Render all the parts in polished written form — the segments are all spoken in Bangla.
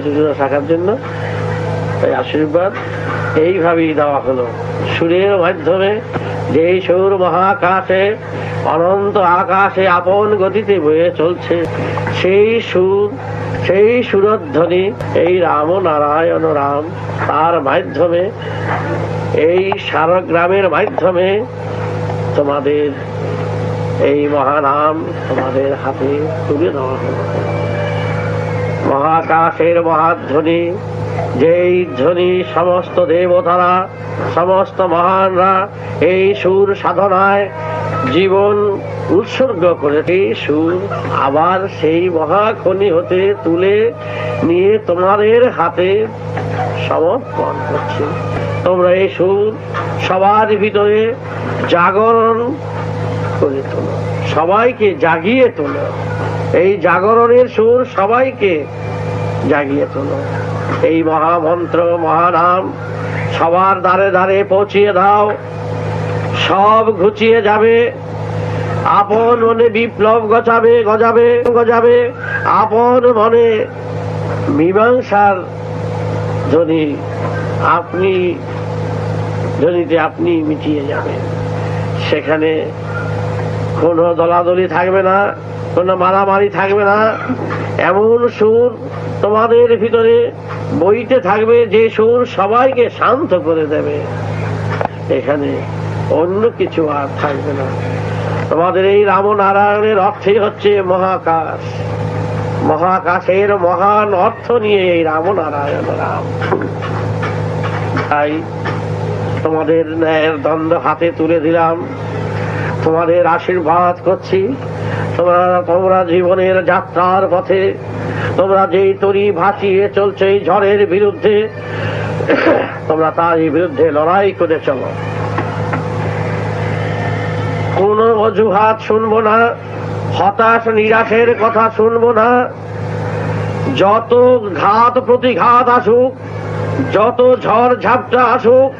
কিছুটা থাকার জন্য তাই আশীর্বাদ এইভাবেই দেওয়া হলো। সুরের মাধ্যমে যেই সুর মহাকাশে অনন্ত আকাশে আপন গতিতে বয়ে চলছে, সেই সুর, সেই সুরধ্বনি এই রাম নারায়ণ রাম, তার মাধ্যমে এই সারগ্রামের মাধ্যমে তোমাদের এই মহানাম তোমাদের হাতে তুলে দেওয়া হলো। মহাকাশের মহাধ্বনি, যেই ধ্বনি সমস্ত দেবতারা, সমস্ত মহানরা এই সুর সাধনায় জীবন উৎসর্গ করে এই সুর আবার সেই মহাখনি হতে তুলে নিয়ে তোমাদের হাতে সমর্পণ করছে। তোমরা এই সুর সবার ভিতরে জাগরণ করে তোলো, সবাইকে জাগিয়ে তোলো। এই জাগরণের সুর সবাইকে জাগিয়ে তোলো। এই মহামন্ত্র মহানাম সবার দ্বারে দ্বারে পৌঁছিয়ে দাও। সব ঘুচিয়ে যাবে, আপন মনে বিপ্লব গজাবে গজাবে গজাবে, আপন মনে মীমাংসার ধ্বনি আপনি ধ্বনিতে আপনি মিটিয়ে যাবেন। সেখানে কোনো দলাদলি থাকবে না, কোনো মারামারি থাকবে না। এমন সুর তোমাদের ভিতরে বইতে থাকবে যে সুর সবাইকে শান্ত করে দেবে। এখানে অন্য কিছু আর থাকবে না। তোমাদের এই রাম নারায়ণের অর্থই হচ্ছে মহাকাশ। মহাকাশের মহান অর্থ নিয়ে এই রাম নারায়ণ রাম। তাই তোমাদের ন্যায়ের দণ্ড হাতে তুলে দিলাম, তোমাদের আশীর্বাদ করছি। তোমরা জীবনের যাত্রার পথে তোমরা যেই তরি ভাসিয়ে চলছে এই ঝড়ের বিরুদ্ধে, তোমরা তার বিরুদ্ধে লড়াই করে চলো। কোন অজুহাত শুনবো না, হতাশ নিরাশের কথা শুনবো না। যত ঘাত প্রতিঘাত আসুক, যত ঝড় ঝাপটা আসুক,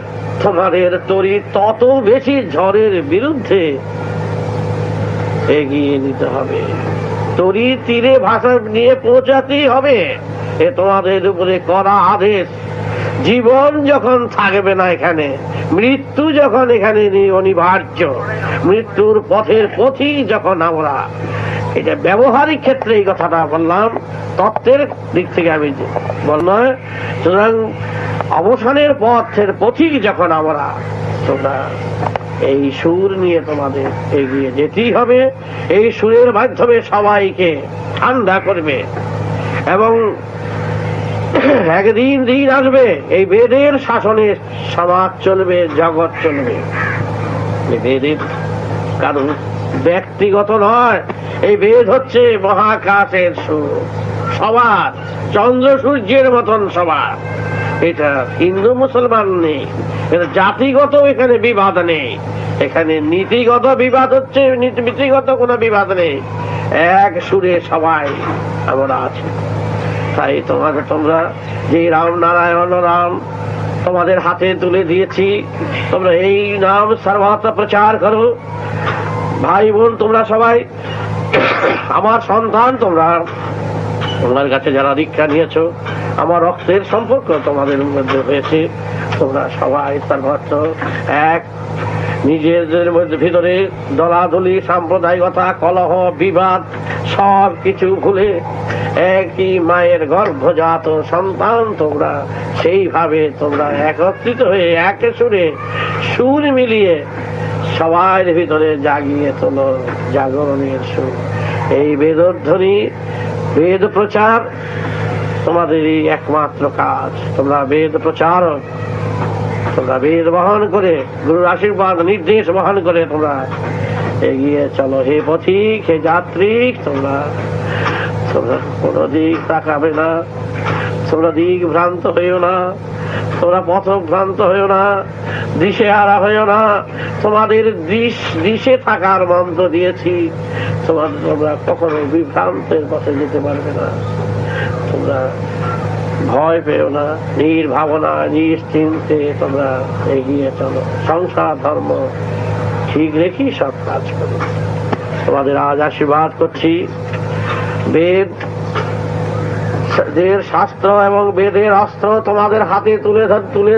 তোমাদের তরি তত বেশি ঝড়ের বিরুদ্ধে এগিয়ে নিতে হবে। তরি তীরে ভাষা নিয়ে পৌঁছাতেই হবে, এ তোমাদের উপরে করা আদেশ। জীবন যখন থাকবে না এখানে, মৃত্যু যখন এখানে অনিবার্য, মৃত্যুর পথের পথই যখন আমরা, এটা ব্যবহারিক ক্ষেত্রে এই কথাটা বললাম, তত্ত্বের দিক থেকে আমি বললাম। সুতরাং অবসানের পথের পথিক যখন আমরা, তোমরা এই সুর নিয়ে তোমাদের এগিয়ে যেতেই হবে। এই সুরের মাধ্যমে সবাইকে ঠান্ডা করবে এবং একদিন দিন আসবে এই বেদের শাসনে সমাজ চলবে, জগৎ চলবে। বেদের কারণ ব্যক্তিগত নয়, এই বেদ হচ্ছে মহাকাশের সুর, সবার, চন্দ্র সূর্যের মতন সবার। এটা হিন্দু মুসলমান নেই, এটা জাতিগত এখানে বিবাদ নেই, এখানে নীতিগত বিবাদ হচ্ছে, নীতিগত কোনো বিবাদ নেই। এক সুরে সবাই আমরা আছি। তাই তোমরা যে রাম নারায়ণ রাম তোমাদের হাতে তুলে দিয়েছি, তোমরা এই নাম সর্বত্র প্রচার করো। ভাই বোন তোমরা সবাই আমার সন্তান, তোমরা তোমার কাছে যারা দীক্ষা নিয়েছ, আমার রক্তের সম্পর্ক তোমাদের মধ্যে হয়েছে। তোমরা সবাই সর্বত্র এক, নিজেদের মধ্যে ভিতরে দলাদলি, সাম্প্রদায়িকতা, কলহ, বিবাদ সব কিছু ভুলে একই মায়ের গর্ভজাত সন্তান তোমরা, সেইভাবে তোমরা একত্রিত হয়ে এক সুরে সুর মিলিয়ে সবার ভিতরে জাগিয়ে তোলো জাগরণের সুর। এই বেদধ্বনি, বেদ প্রচার তোমাদেরই একমাত্র কাজ। তোমরা বেদ প্রচারক, তোমরা বেদ বহন করে, গুরুর আশীর্বাদ নির্দেশ বহন করে তোমরা এগিয়ে চলো। হে পথিক, হে যাত্রী, তোমরা কোন দিক তাকাবে না, তোমরা দিক ভ্রান্ত হইও না, তোমরা পথ ভ্রান্ত হইও না, দিশে হারা হইও না। তোমাদের দিশে থাকার মন্ত্র দিয়েছি, তোমরা কখনো বিভ্রান্তের পথে যেতে পারবে না। তোমরা ভয় পেও না, নির্ভাবনা নিশ্চিন্তে তোমরা এগিয়ে চলো। সংসার ধর্ম ঠিক রেখেই সব কাজ করো। তোমাদের আজ আশীর্বাদ করছি। বেদ বেদের শাস্ত্র এবং বেদের অস্ত্র তোমাদের হাতে তুলে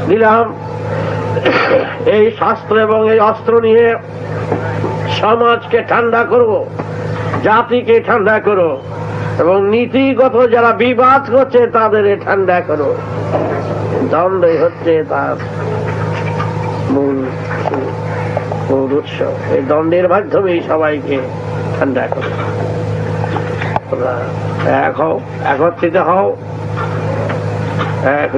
দিলাম। এই শাস্ত্র এবং এই অস্ত্র নিয়ে সমাজকে ঠান্ডা করো, জাতিকে ঠান্ডা করো, এবং নীতিগত যারা বিবাদ করছে তাদের ঠান্ডা করো। দণ্ডই হচ্ছে তার মূল উৎস। এই দণ্ডের মাধ্যমেই সবাইকে ঠান্ডা করো। এক হও, একত্রিত হও, এক